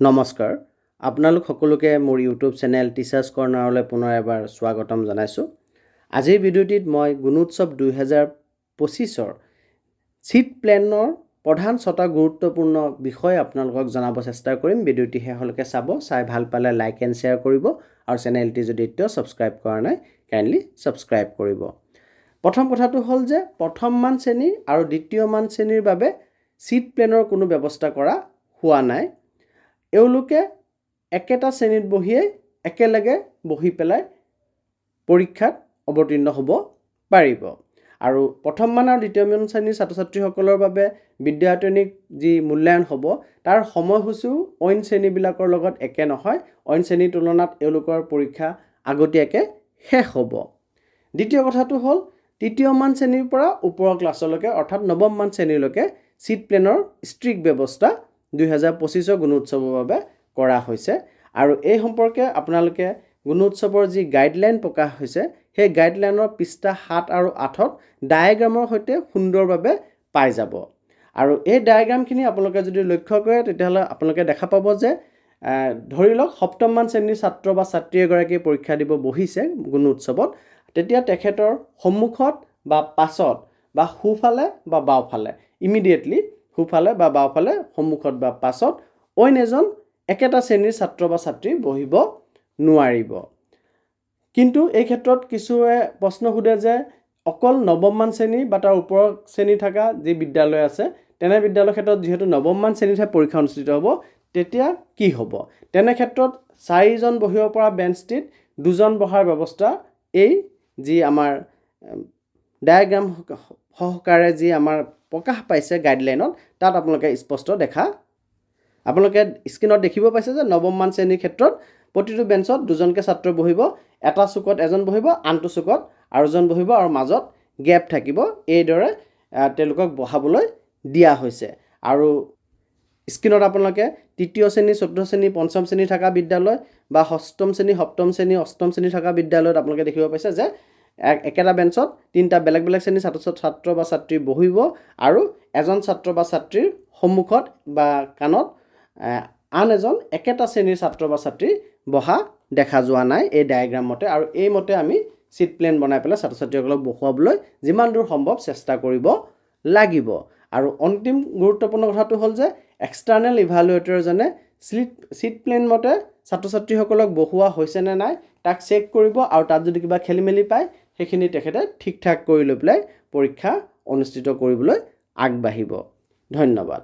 নমস্কাৰ আপোনালোক সকলোকে মোৰ ইউটিউব চেনেল টিচাৰ্ছ কৰ্ণাৰলৈ পুনৰ এবাৰ স্বাগতম জনাইছোঁ। আজিৰ ভিডিঅ'টিত মই গুণোৎসৱ 2025ৰ চিট প্লেনৰ প্ৰধান 6টা গুৰুত্বপূৰ্ণ বিষয় আপোনালোকক জনাব চেষ্টা কৰিম। ভিডিঅ'টি শেষলৈকে চাব, চাই ভাল পালে লাইক এণ্ড শ্বেয়াৰ কৰিব আৰু চেনেলটি যদি এতিয়াও ছাবস্ক্ৰাইব কৰা নাই কাইণ্ডলি ছাবস্ক্ৰাইব কৰিব। প্ৰথম কথাটো হ'ল যে প্ৰথম মান শ্ৰেণী আৰু দ্বিতীয় মান শ্ৰেণীৰ বাবে চিট প্লেনৰ কোনো ব্যৱস্থা কৰা হোৱা নাই। এওঁলোকে একেটা শ্ৰেণীত বহিয়ে একেলগে বহি পেলাই পৰীক্ষাত অৱতীৰ্ণ হ'ব পাৰিব। আৰু প্ৰথম মান আৰু দ্বিতীয় মান শ্ৰেণীৰ ছাত্ৰ ছাত্ৰীসকলৰ বাবে বিদ্যায়তনিক যি মূল্যায়ন হ'ব তাৰ সময়সূচীও অইন শ্ৰেণীবিলাকৰ লগত একে নহয়। অইন শ্ৰেণীৰ তুলনাত এওঁলোকৰ পৰীক্ষা আগতীয়াকৈ শেষ হ'ব। দ্বিতীয় কথাটো হ'ল তৃতীয় মান শ্ৰেণীৰ পৰা ওপৰৰ ক্লাছলৈকে অৰ্থাৎ নৱম মান শ্ৰেণীলৈকে চিট প্লেনৰ ষ্ট্ৰিক্ট ব্যৱস্থা 2025 গুণোৎসৱৰ বাবে কৰা হৈছে। আৰু এই সম্পৰ্কে আপোনালোকে গুণোৎসৱৰ যি গাইডলাইন প্ৰকাশ হৈছে সেই গাইডলাইনৰ পৃষ্ঠা 7 আৰু 8ত ডায়েগ্ৰামৰ সৈতে সুন্দৰভাৱে পাই যাব। আৰু এই ডায়েগ্ৰামখিনি আপোনালোকে যদি লক্ষ্য কৰে তেতিয়াহ'লে আপোনালোকে দেখা পাব যে ধৰি লওক সপ্তম মান শ্ৰেণীৰ ছাত্ৰ বা ছাত্ৰী এগৰাকী পৰীক্ষা দিব বহিছে গুণোৎসৱত, তেতিয়া তেখেতৰ সন্মুখত বা পাছত বা সোঁফালে বা বাওঁফালে ইমিডিয়েটলি সোঁফালে বা বাওঁফালে সন্মুখত বা পাছত অইন এজন একেটা শ্ৰেণীৰ ছাত্ৰ বা ছাত্ৰী বহিব নোৱাৰিব। কিন্তু এই ক্ষেত্ৰত কিছুৱে প্ৰশ্ন সোধে যে অকল নৱম মান শ্ৰেণী বা তাৰ ওপৰৰ শ্ৰেণী থকা যি বিদ্যালয় আছে তেনে বিদ্যালয়ৰ ক্ষেত্ৰত যিহেতু নৱম মান শ্ৰেণীতহে পৰীক্ষা অনুষ্ঠিত হ'ব, তেতিয়া কি হ'ব? তেনে ক্ষেত্ৰত 4জন বহিব পৰা বেঞ্চটিত 2জন বহাৰ ব্যৱস্থা এই যি আমাৰ ডায়েগ্ৰাম সহকাৰে যি আমাৰ প্ৰকাশ পাইছে গাইডলাইনত তাত আপোনালোকে স্পষ্ট আপোনালোকে স্ক্ৰীনত দেখিব পাইছে যে নৱম মান শ্ৰেণীৰ ক্ষেত্ৰত প্ৰতিটো বেঞ্চত 2জনকৈ ছাত্ৰ বহিব, এটা চুকত এজন বহিব, আনটো চুকত আৰু এজন বহিব আৰু মাজত গেপ থাকিব। এইদৰে তেওঁলোকক বহাবলৈ দিয়া হৈছে। আৰু স্ক্ৰীনত আপোনালোকে তৃতীয় শ্ৰেণী, চতুৰ্থ শ্ৰেণী, পঞ্চম শ্ৰেণী থকা বিদ্যালয় বা ষষ্ঠম শ্ৰেণী, সপ্তম শ্ৰেণী, অষ্টম শ্ৰেণী থকা বিদ্যালয়ত আপোনালোকে দেখিব পাইছে যে একেটা বেঞ্চত 3টা বেলেগ বেলেগ শ্ৰেণীৰ ছাত্ৰ বা ছাত্ৰী বহিব আৰু এজন ছাত্ৰ বা ছাত্ৰীৰ সন্মুখত বা কাণত আন এজন একেটা শ্ৰেণীৰ ছাত্ৰ বা ছাত্ৰী বহা দেখা যোৱা নাই এই ডায়েগ্ৰাম মতে। আৰু এই মতে আমি চিট প্লেন বনাই পেলাই ছাত্ৰ ছাত্ৰীসকলক বহুৱাবলৈ যিমান দূৰ সম্ভৱ চেষ্টা কৰিব লাগিব। আৰু অন্তিম গুৰুত্বপূৰ্ণ কথাটো হ'ল যে এক্সটাৰ্নেল ইভালুৱেটৰজনে চিট প্লেন মতে ছাত্ৰ ছাত্ৰীসকলক বহোৱা হৈছে নে নাই তাক চেক কৰিব আৰু তাত যদি কিবা খেলি মেলি পায় সেইখিনি তেখেতে ঠিক ঠাক কৰি লৈ পেলাই পৰীক্ষা অনুষ্ঠিত কৰিবলৈ আগবাঢ়িব। ধন্যবাদ।